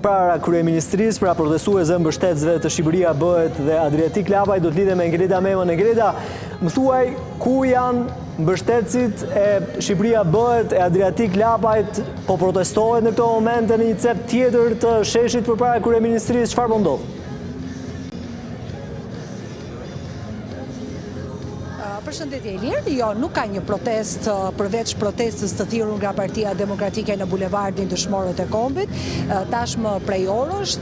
para kryeministrisë, pra protestuesve mbështetësve të Shqipëria bëhet dhe Adriatik Lapaj, do të lidhem me Ngreta Memën. Ngreta, më thuaj ku janë mbështetësit e Shqipëria bëhet e Adriatik Lapajt, po protestohet në këto momente në një cep tjetër të sheshit përpara kryeministrisë, çfarë po ndodh? Përshëndetje Elir, jo, nuk ka një protest përveç protestës të thirrur nga Partia Demokratike në bulevardin Dëshmorët e Kombit. Tashmë prej orësh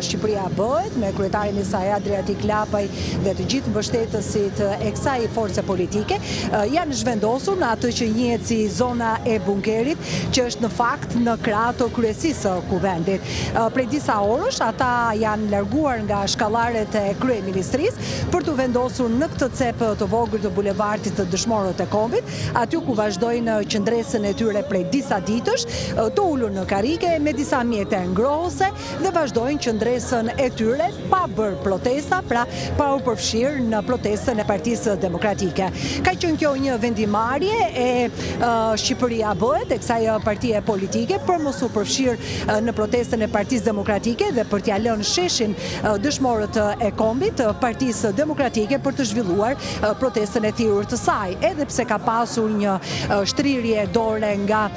Shqipëria bëhet me kryetarin e saj Adriatik Lapaj dhe të gjithë mbështetësit e kësaj force politike janë zhvendosur në atë që njihet si zona e bunkerit, që është në fakt në krah të kryesisë së kuvendit. Prej disa orësh ata janë larguar nga shkallaret e kryeministrisë për të vendosur në këtë cep të vogël të bulevardit të Dëshmorët e Kombit, aty ku vazhdojnë qëndresën e tyre prej disa ditësh, të ulur në karike me disa mjete ngrohëse dhe vazhdojnë qëndresën e tyre pa bërë protesta, pra pa u përfshirë në protestën e Partisë Demokratike. Ka qenë kjo një vendimarrje e Shqipëria bëhet, e kësaj partie politike, për mos u përfshirë në protestën e Partisë Demokratike dhe për t'ia lënë sheshin Dëshmorët e Kombit Partisë Demokratike për të zhvilluar protestën e thirrur të saj, edhe pse ka pasur një shtrirje dore nga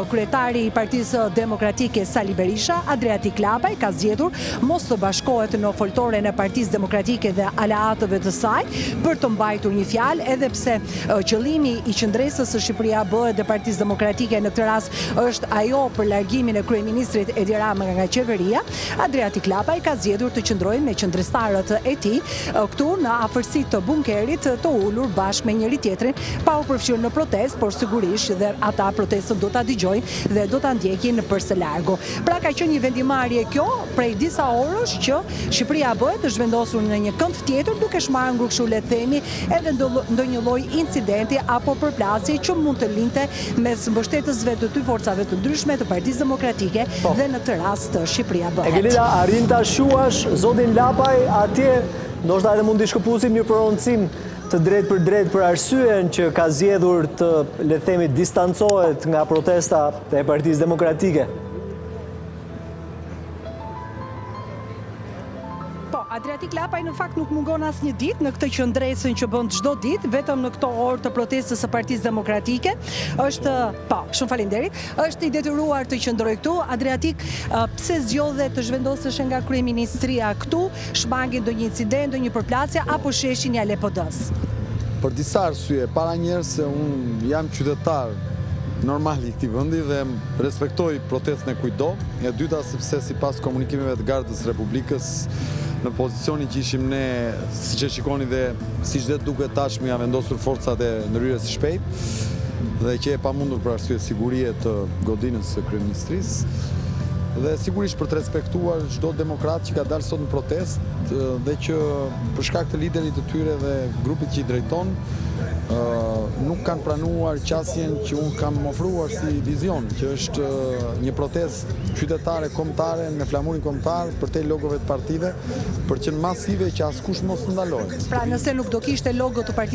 kryetari i Partisë Demokratike Sali Berisha. Adriatik Lapaj ka zgjedhur mos të bashkohet në foltoren e Partisë Demokratike dhe aleatëve të saj për të mbajtur një fjalë, edhe pse qëllimi i qëndresës së Shqipëria bëhet dhe Partisë Demokratike në këtë rast është ajo për largimin e kryeministrit Edi Rama nga qeveria. Adriatik Lapaj ka zgjedhur të qëndrojë me qëndrestarët e tij këtu në afërsi të bunkerit, të ulur bashkë me njëri tjetrin, pa u përfshirë në protest, por sigurisht dhe ata protestën do ta dëgjojnë dhe do ta ndjekin përsë largu. Pra ka qenë një vendimarrje kjo prej disa orësh që Shqipëria bëhet të zhvendosur në një kënd tjetër, duke shmangur kështu le të themi edhe ndonjë lloj incidenti apo përplasje që mund të lindte mes mbështetësve të dy forcave të ndryshme të Partisë Demokratike dhe në këtë rast Shqipëria bëhet. Egelida, arrin ta shuash zotin Lapaj atje, ndoshta edhe mund t'i shkëpusim një prononcim të drejt për arsyen që ka zgjedhur të, le të themi, distancohet nga protesta e Partisë Demokratike? Adriatik Lapaj në fakt nuk mungon asnjë ditë në këtë qëndresën që bën çdo ditë, vetëm në këto orë të protestës së Partisë Demokratike. Është, shumë faleminderit, është i detyruar të qëndrojë këtu. Adriatik, pse zgjodhe të zhvendosesh nga kryeministria këtu, shmangi ndonjë incident, ndonjë përplasje apo sheshin ja LPD-s? Për disa arsye, para njerë se unë jam qytetar normal i këtij vendi dhe respektoj protestën e kujdo. E dyta sepse sipas komunikimeve të Gardës Republikës, në pozicionin që ishim ne, siç e shikoni dhe siç dhe duket tashmë, janë vendosur forcat e ndërhyrjes së shpejtë dhe që e pamundur për arsye sigurie të godinës së kryeministrisë. Dhe sigurisht për të respektuar çdo demokrat që ka dalë sot në protestë dhe që për shkak të liderit të tyre dhe grupit që i drejton nuk kanë pranuar qasjen që unë kam ofruar si vizion, që është një protestë qytetare kombëtare me flamurin kombëtar për te logove të partive, për qenë masive që askush mos ndalohet. Pra nëse nuk do kishte logo të Partisë